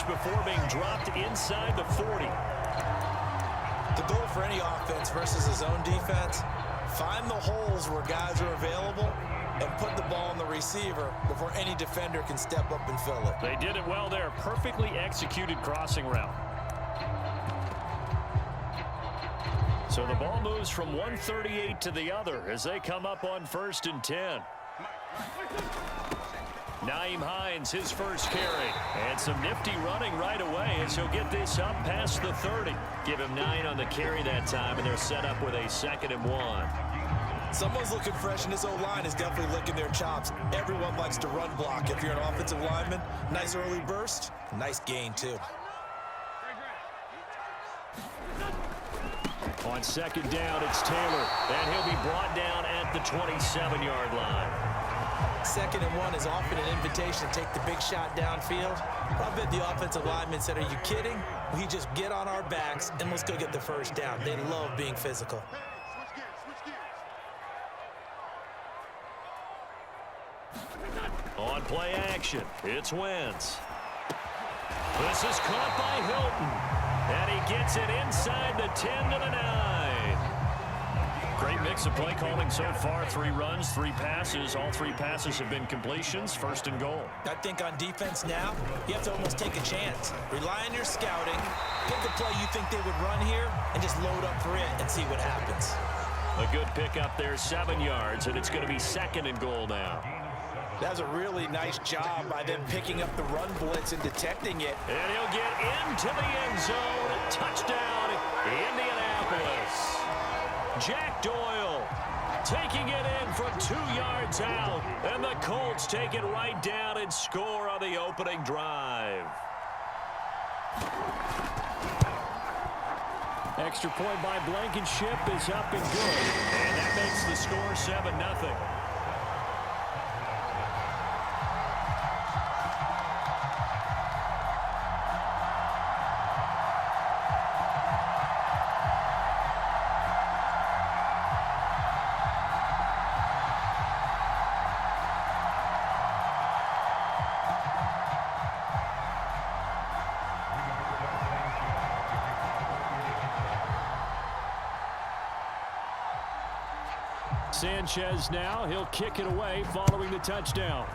before being dropped inside the 40. The goal for any offense versus a zone defense, find the holes where guys are available and put the ball on the receiver before any defender can step up and fill it. They did it well there. Perfectly executed crossing route. So the ball moves from 138 to the other as they come up on 1st and 10. Nyheim Hines, his first carry. And some nifty running right away as he'll get this up past the 30. Give him 9 on the carry that time, and they're set up with a 2nd and 1. Someone's looking fresh, and this O-line is definitely licking their chops. Everyone likes to run block. If you're an offensive lineman, nice early burst, nice gain too. On 2nd down, it's Taylor, and he'll be brought down at the 27-yard line. 2nd and 1 is often an invitation to take the big shot downfield. I bet the offensive lineman said, are you kidding? We just get on our backs, and let's go get the first down. They love being physical. On play action, it's Wentz. This is caught by Hilton. And he gets it inside the 10 to the 9. Great mix of play calling so far. 3 runs, 3 passes. All 3 passes have been completions. 1st and goal. I think on defense now, you have to almost take a chance. Rely on your scouting. Pick a play you think they would run here and just load up for it and see what happens. A good pickup there, 7 yards, and it's going to be 2nd and goal now. That's a really nice job by them picking up the run blitz and detecting it. And he'll get into the end zone. Touchdown, Indianapolis. Jack Doyle taking it in from 2 yards out. And the Colts take it right down and score on the opening drive. Extra point by Blankenship is up and good. And that makes the score 7-0. Sanchez now, he'll kick it away following the touchdown.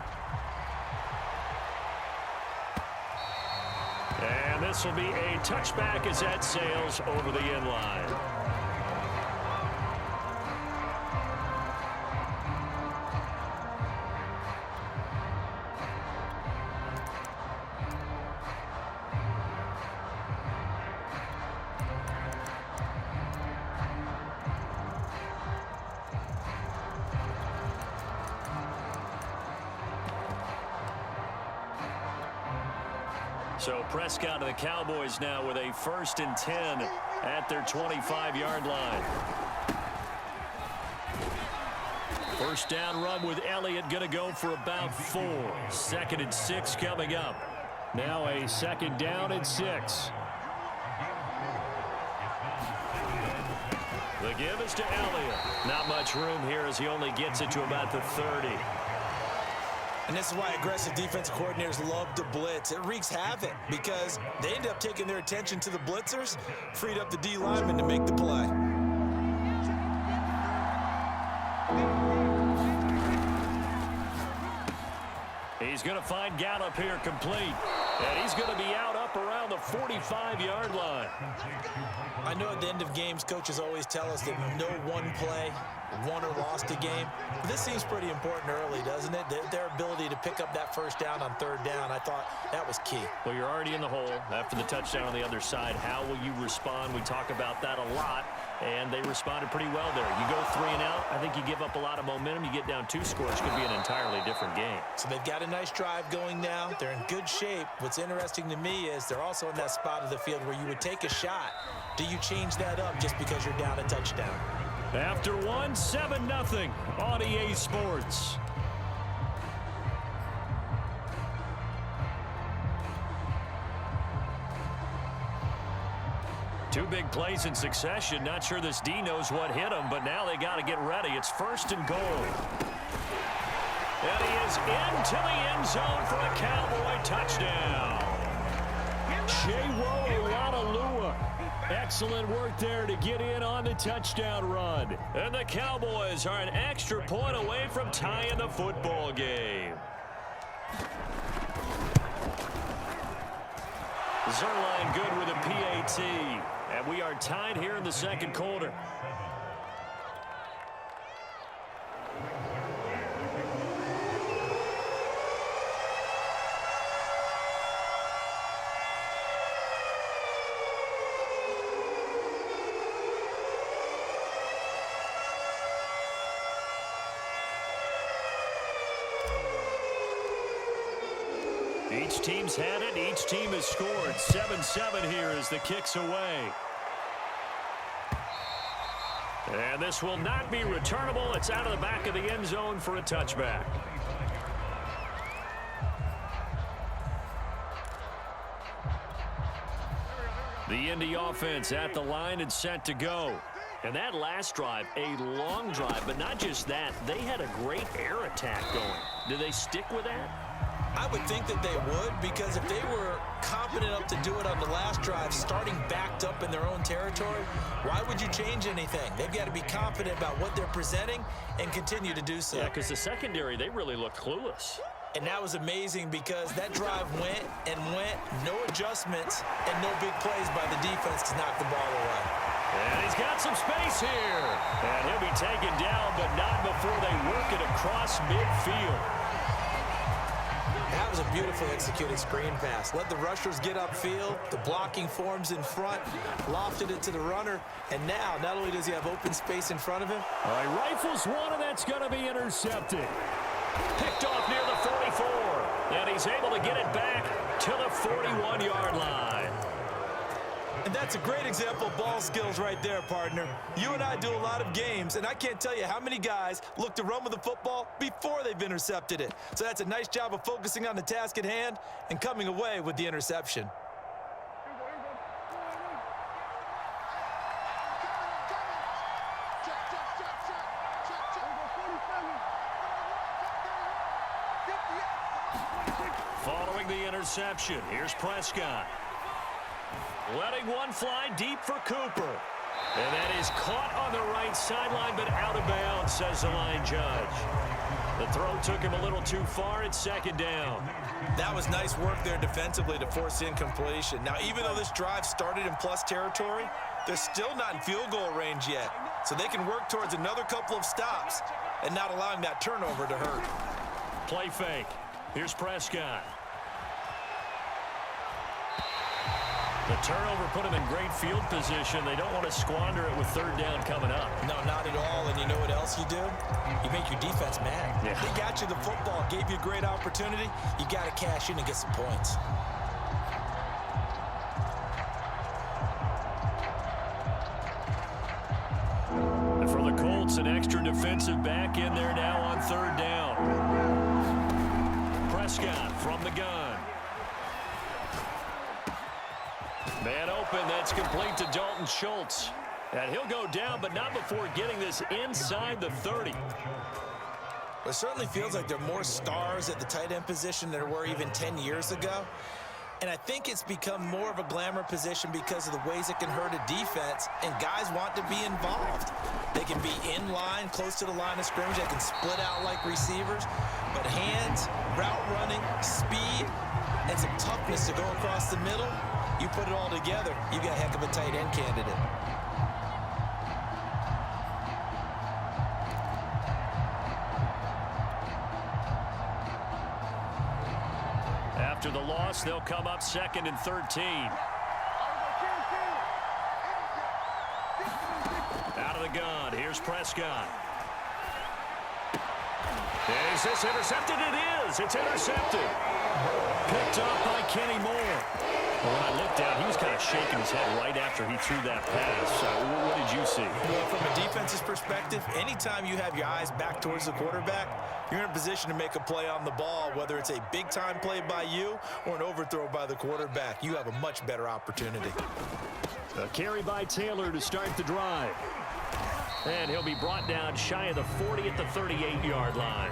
And this will be a touchback as that sails over the end line. So Prescott and the Cowboys now with a 1st and 10 at their 25-yard line. First down run with Elliott, going to go for about 4. 2nd and 6 coming up. Now a 2nd down and 6. The give is to Elliott. Not much room here as he only gets it to about the 30. And this is why aggressive defensive coordinators love to blitz. It wreaks havoc because they end up taking their attention to the blitzers, freed up the D lineman to make the play. He's going to find Gallup here complete. And he's going to be out up around the 45-yard line. I know at the end of games, coaches always tell us that no one play won or lost a game. But this seems pretty important early, doesn't it? Their ability to pick up that first down on 3rd down, I thought that was key. Well, you're already in the hole after the touchdown on the other side. How will you respond? We talk about that a lot, and they responded pretty well there. You go 3 and out, I think you give up a lot of momentum. You get down 2 scores, could be an entirely different game. So they've got a nice drive going now. They're in good shape. What's interesting to me is they're also in that spot of the field where you would take a shot. Do you change that up just because you're down a touchdown? After 1, 7-0 on EA Sports. Two big plays in succession. Not sure this D knows what hit him, but now they got to get ready. It's 1st and goal. And he is into the end zone for a Cowboy touchdown. Excellent work there to get in on the touchdown run. And the Cowboys are an extra point away from tying the football game. Zerline good with a PAT. And we are tied here in the second quarter. Each team's had it. Each team has scored. 7-7 here as the kick's away. And this will not be returnable. It's out of the back of the end zone for a touchback. The Indy offense at the line and set to go. And that last drive, a long drive, but not just that. They had a great air attack going. Do they stick with that? I would think that they would, because if they were confident enough to do it on the last drive, starting backed up in their own territory, why would you change anything? They've got to be confident about what they're presenting and continue to do so. Yeah, because the secondary, they really looked clueless. And that was amazing because that drive went and went, no adjustments, and no big plays by the defense to knock the ball away. And he's got some space here. And he'll be taken down, but not before they work it across midfield. That was a beautifully executed screen pass. Let the rushers get upfield. The blocking forms in front. Lofted it to the runner. And now, not only does he have open space in front of him. All right, rifles one, and that's going to be intercepted. Picked off near the 44. And he's able to get it back to the 41-yard line. And that's a great example of ball skills right there, partner. You and I do a lot of games, and I can't tell you how many guys look to run with the football before they've intercepted it. So that's a nice job of focusing on the task at hand and coming away with the interception. Following the interception, here's Prescott. Letting one fly deep for Cooper. And that is caught on the right sideline, but out of bounds, says the line judge. The throw took him a little too far. It's second down. That was nice work there defensively to force incompletion. Now, even though this drive started in plus territory, they're still not in field goal range yet. So they can work towards another couple of stops and not allowing that turnover to hurt. Play fake. Here's Prescott. The turnover put him in great field position. They don't want to squander it with third down coming up. No, not at all. And you know what else you do? You make your defense mad. Yeah. They got you the football, gave you a great opportunity. You got to cash in and get some points. And for the Colts, an extra defensive back in there now on third down. Prescott from the gun. Man open, that's complete to Dalton Schultz. And he'll go down, but not before getting this inside the 30. It certainly feels like there are more stars at the tight end position than there were even 10 years ago. And I think it's become more of a glamour position because of the ways it can hurt a defense, and guys want to be involved. They can be in line, close to the line of scrimmage. They can split out like receivers. But hands, route running, speed, and some toughness to go across the middle, you put it all together, you got a heck of a tight end candidate. After the loss, they'll come up 2nd and 13. Out of the gun, here's Prescott. Is this intercepted? It is. It's intercepted. Picked up by Kenny Moore. Well, when I looked down, he was kind of shaking his head right after he threw that pass. What did you see? Well, from a defense's perspective, anytime you have your eyes back towards the quarterback, you're in a position to make a play on the ball, whether it's a big-time play by you or an overthrow by the quarterback. You have a much better opportunity. A carry by Taylor to start the drive. And he'll be brought down shy of the 40 at the 38-yard line.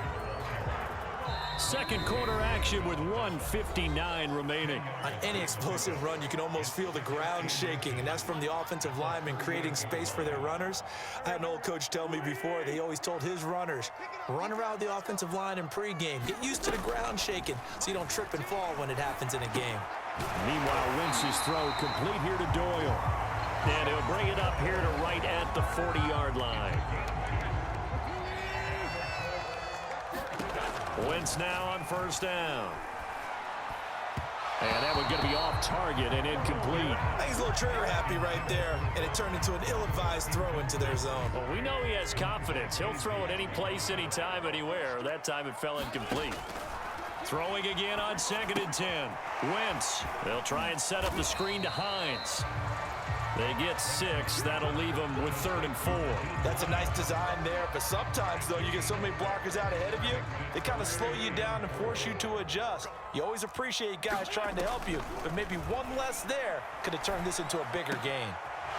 Second quarter action with 1:59 remaining. On any explosive run, you can almost feel the ground shaking, and that's from the offensive linemen creating space for their runners. I had an old coach tell me before, they always told his runners, run around the offensive line in pregame. Get used to the ground shaking so you don't trip and fall when it happens in a game. Meanwhile, Wentz's throw complete here to Doyle. And he'll bring it up here to right at the 40-yard line. Wentz now on first down. And that was going to be off target and incomplete. I think he's a little trigger happy right there, and it turned into an ill-advised throw into their zone. Well, we know he has confidence. He'll throw it any place, anytime, anywhere. That time it fell incomplete. Throwing again on 2nd and 10. Wentz. They'll try and set up the screen to Hines. They get 6. That'll leave them with 3rd and 4. That's a nice design there, but sometimes, though, you get so many blockers out ahead of you, they kind of slow you down and force you to adjust. You always appreciate guys trying to help you, but maybe one less there could have turned this into a bigger gain.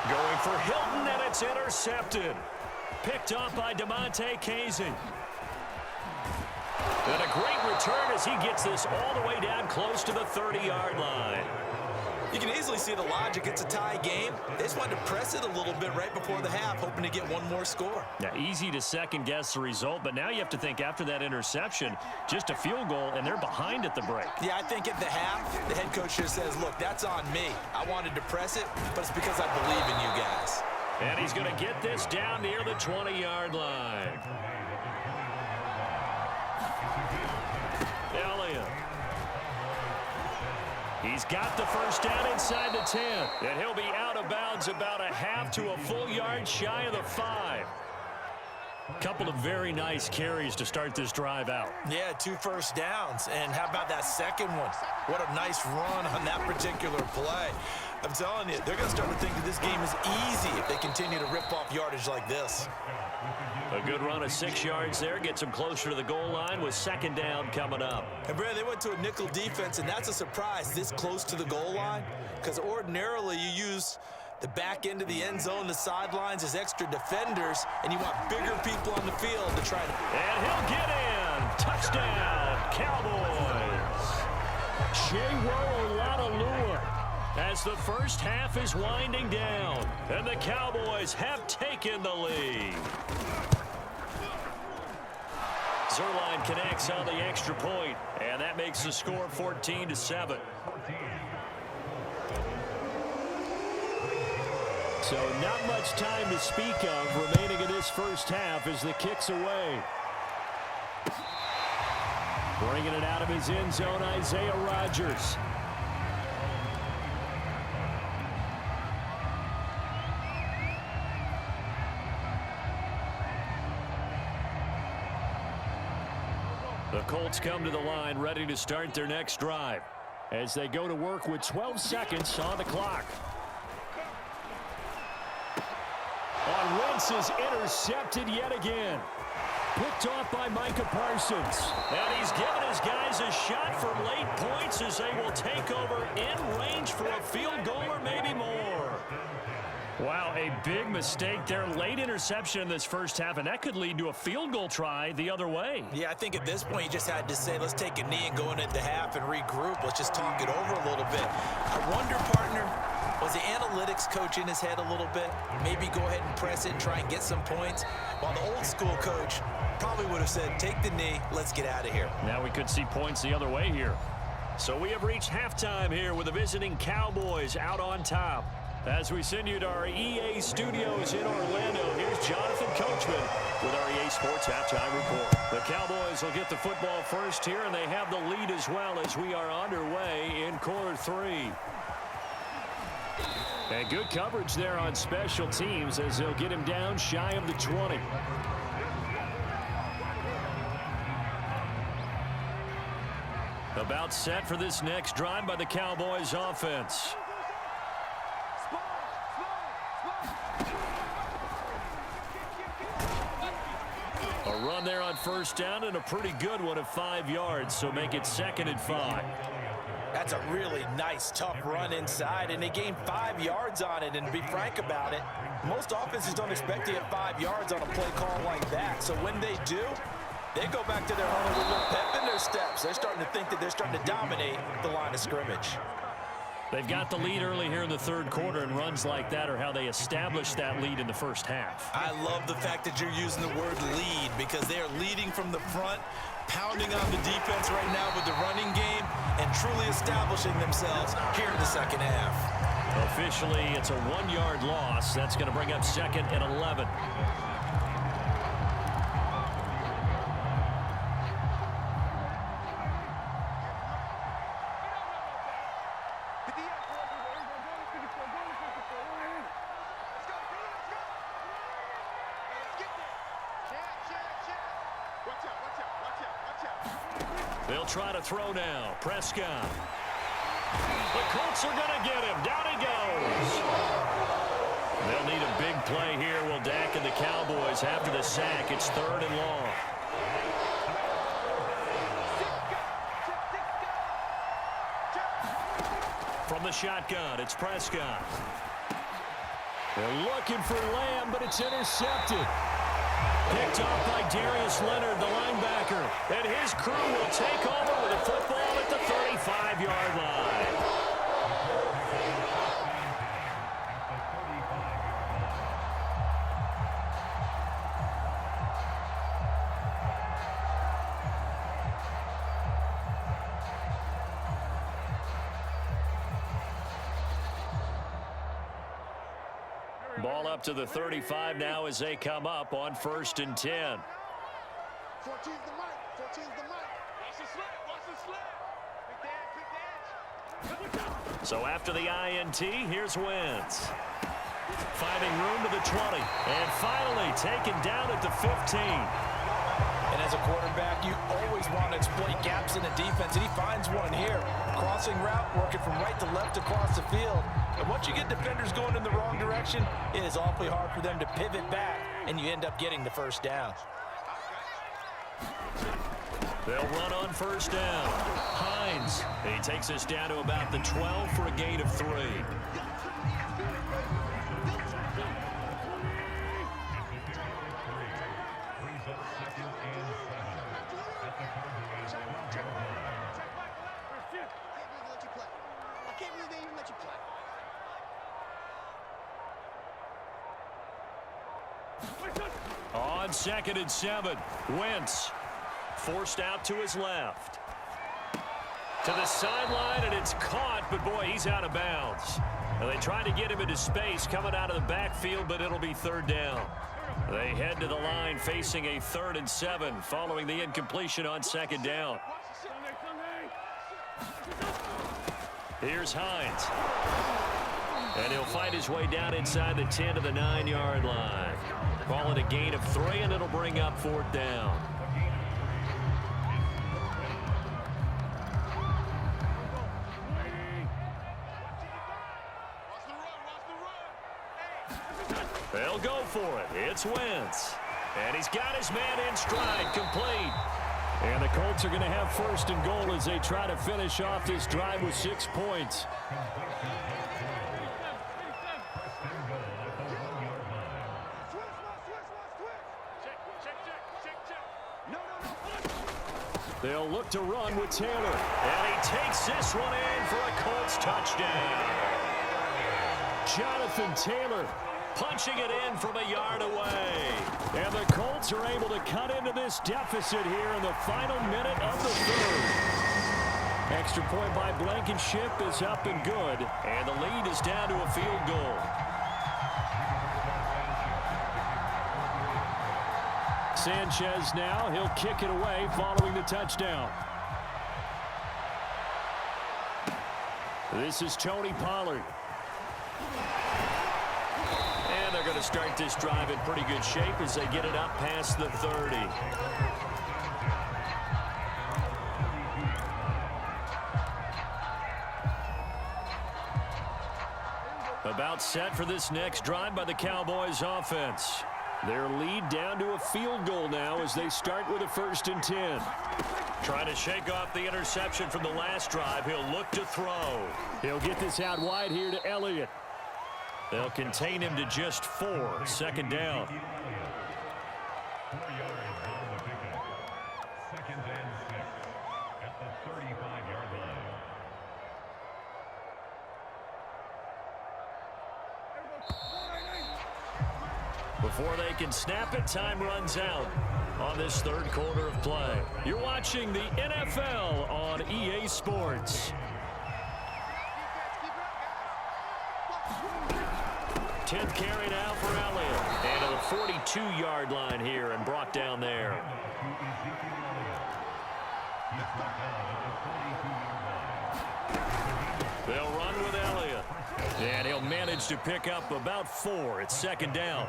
Going for Hilton, and it's intercepted. Picked off by DeMonte Casey. And a great return as he gets this all the way down close to the 30-yard line. You can easily see the logic. It's a tie game. They just wanted to press it a little bit right before the half, hoping to get one more score. Now, easy to second-guess the result, but now you have to think after that interception, just a field goal, and they're behind at the break. Yeah, I think at the half, the head coach just says, look, that's on me. I wanted to press it, but it's because I believe in you guys. And he's going to get this down near the 20-yard line. Elliott. He's got the first down inside the 10. And he'll be out of bounds about a half to a full yard shy of the 5. Couple of very nice carries to start this drive out. Yeah, 2 first downs. And how about that second one? What a nice run on that particular play. I'm telling you, they're going to start to think that this game is easy if they continue to rip off yardage like this. A good run of 6 yards there. Gets them closer to the goal line with 2nd down coming up. And, Brad, they went to a nickel defense, and that's a surprise this close to the goal line, because ordinarily you use the back end of the end zone, the sidelines as extra defenders, and you want bigger people on the field to try to... And he'll get in. Touchdown, Cowboys. Shewo Oladolua as the first half is winding down, and the Cowboys have taken the lead. Zerline connects on the extra point, and that makes the score 14-7. So not much time to speak of remaining in this first half as the kick's away. Bringing it out of his end zone, Isaiah Rodgers. The Colts come to the line ready to start their next drive as they go to work with 12 seconds on the clock. On Wentz is intercepted yet again. Picked off by Micah Parsons. And he's given his guys a shot for late points as they will take over in range for a field goal or maybe more. Wow, a big mistake there. Late interception in this first half, and that could lead to a field goal try the other way. Yeah, I think at this point you just had to say, let's take a knee and go into the half and regroup. Let's just talk it over a little bit. I wonder, partner, was the analytics coach in his head a little bit? Maybe go ahead and press it and try and get some points? While the old school coach probably would have said, take the knee, let's get out of here. Now we could see points the other way here. So we have reached halftime here with the visiting Cowboys out on top. As we send you to our EA studios in Orlando, here's Jonathan Coachman with our EA Sports Halftime Report. The Cowboys will get the football first here, and they have the lead as well as we are underway in quarter 3. And good coverage there on special teams as they'll get him down shy of the 20. About set for this next drive by the Cowboys offense. A run there on first down and a pretty good one of 5 yards, so make it 2nd and 5. That's a really nice, tough run inside, and they gained 5 yards on it. And to be frank about it, most offenses don't expect to get 5 yards on a play call like that. So when they do, They go back to their huddle with a little pep in their steps. They're starting to think that they're starting to dominate the line of scrimmage. They've got the lead early here in the third quarter, and runs like that are how they established that lead in the first half. I love the fact that you're using the word lead because they are leading from the front, pounding on the defense right now with the running game, and truly establishing themselves here in the second half. Officially, it's a 1-yard loss. That's going to bring up 2nd and 11. They'll try to throw now. Prescott. The Colts are going to get him. Down he goes. They'll need a big play here. Will Dak and the Cowboys after the sack. It's 3rd and long. From the shotgun, it's Prescott. They're looking for Lamb, but it's intercepted. Picked off by Darius Leonard, the linebacker. And his crew will take over with a football at the 35-yard line. Ball up to the 35 now as they come up on 1st and 10. 14's the mic. 14's the mic. Watch the slant. Watch the slant. Big dance. So after the INT, here's Wentz. Finding room to the 20. And finally taken down at the 15. And as a quarterback, you always want to exploit gaps in the defense, and he finds one here. Crossing route, working from right to left across the field. And once you get defenders going in the wrong direction, it is awfully hard for them to pivot back, and you end up getting the first down. They'll run on 1st down. Hines. He takes us down to about the 12 for a gain of 3. On 2nd and 7, Wentz forced out to his left. To the sideline, and it's caught, but boy, he's out of bounds. And they try to get him into space coming out of the backfield, but it'll be 3rd down. They head to the line facing a 3rd and 7 following the incompletion on 2nd down. Here's Hines. And he'll find his way down inside the 10 to the 9-yard line. Call it a gain of 3, and it'll bring up 4th down. They'll go for it. It's Wentz. And he's got his man in stride, complete. And the Colts are going to have 1st and goal as they try to finish off this drive with 6 points. They'll look to run with Taylor. And he takes this one in for a Colts touchdown. Jonathan Taylor punching it in from a yard away. And the Colts are able to cut into this deficit here in the final minute of the 3rd. Extra point by Blankenship is up and good. And the lead is down to a field goal. Sanchez now, he'll kick it away following the touchdown. This is Tony Pollard. And they're going to start this drive in pretty good shape as they get it up past the 30. About set for this next drive by the Cowboys offense. Their lead down to a field goal now as they start with a 1st and 10. Trying to shake off the interception from the last drive. He'll look to throw. He'll get this out wide here to Elliott. They'll contain him to just 4. 2nd down. Before they can snap it, time runs out on this third quarter of play. You're watching the NFL on EA Sports. 10th carry now for Elliott. And to the 42-yard line here and brought down there. They'll run with Elliott. And he'll manage to pick up about 4. It's second down.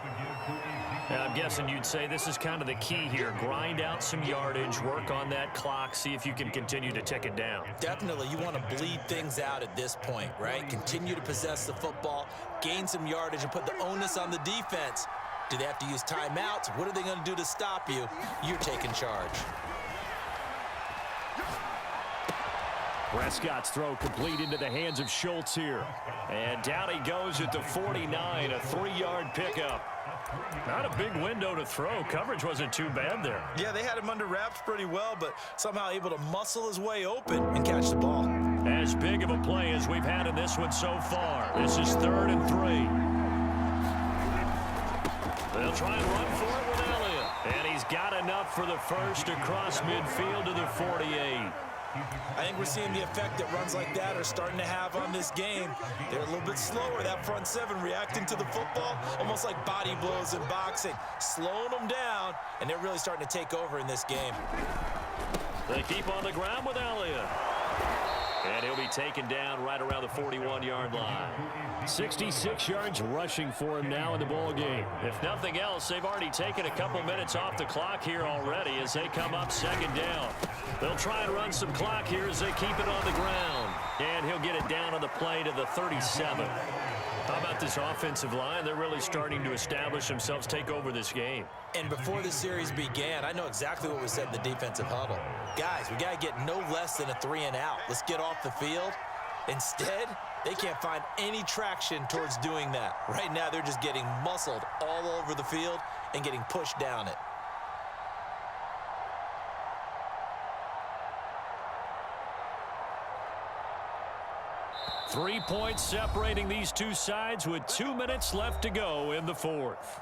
Now, I'm guessing you'd say this is kind of the key here. Grind out some yardage, work on that clock, see if you can continue to tick it down. Definitely, you want to bleed things out at this point, right? Continue to possess the football, gain some yardage, and put the onus on the defense. Do they have to use timeouts? What are they going to do to stop you? You're taking charge. Prescott's throw complete into the hands of Schultz here. And down he goes at the 49, a 3-yard pickup. Not a big window to throw. Coverage wasn't too bad there. Yeah, they had him under wraps pretty well, but somehow able to muscle his way open and catch the ball. As big of a play as we've had in this one so far. This is 3rd and 3. They'll try and run for it with Elliott. And he's got enough for the first across midfield to the 48. I think we're seeing the effect that runs like that are starting to have on this game. They're a little bit slower, that front 7 reacting to the football, almost like body blows in boxing, slowing them down, and they're really starting to take over in this game. They keep on the ground with Elliott. And he'll be taken down right around the 41-yard line. 66 yards rushing for him now in the ball game. If nothing else, they've already taken a couple minutes off the clock here already as they come up second down. They'll try and run some clock here as they keep it on the ground. And he'll get it down on the play to the 37. How about this offensive line? They're really starting to establish themselves, take over this game. And before the series began, I know exactly what was said in the defensive huddle. Guys, we got to get no less than a 3-and-out. Let's get off the field. Instead, they can't find any traction towards doing that. Right now, they're just getting muscled all over the field and getting pushed down it. Three points separating these two sides with 2 minutes left to go in the fourth.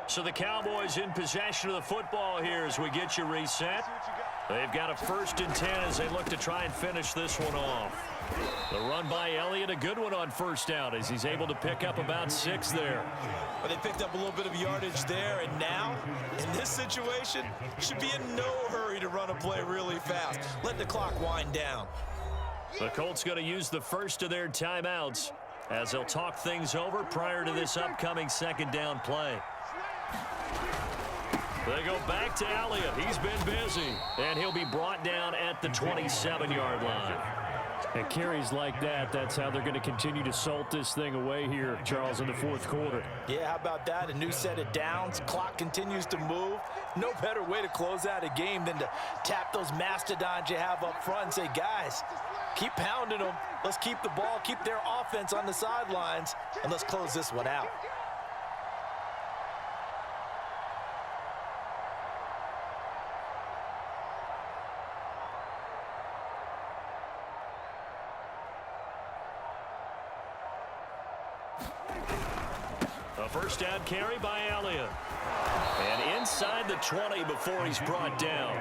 So the Cowboys in possession of the football here as we get you reset. They've got a 1st and 10 as they look to try and finish this one off. The run by Elliott, a good one on 1st down as he's able to pick up about 6 there. But they picked up a little bit of yardage there, and now, in this situation, should be in no hurry to run a play really fast. Let the clock wind down. The Colts going to use the first of their timeouts as they'll talk things over prior to this upcoming 2nd down play. They go back to Elliott. He's been busy, and he'll be brought down at the 27-yard line. And carries like that, that's how they're going to continue to salt this thing away here, Charles, in the 4th quarter. Yeah, how about that? A new set of downs. Clock continues to move. No better way to close out a game than to tap those mastodons you have up front and say, guys, keep pounding them. Let's keep the ball, keep their offense on the sidelines, and let's close this one out. A 1st down carry by Elliott. And inside the 20 before he's brought down.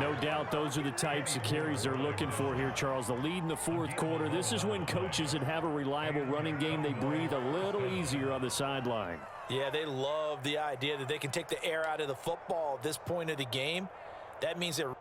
No doubt those are the types of carries they're looking for here, Charles. The lead in the 4th quarter. This is when coaches that have a reliable running game, they breathe a little easier on the sideline. Yeah, they love the idea that they can take the air out of the football at this point of the game. That means they're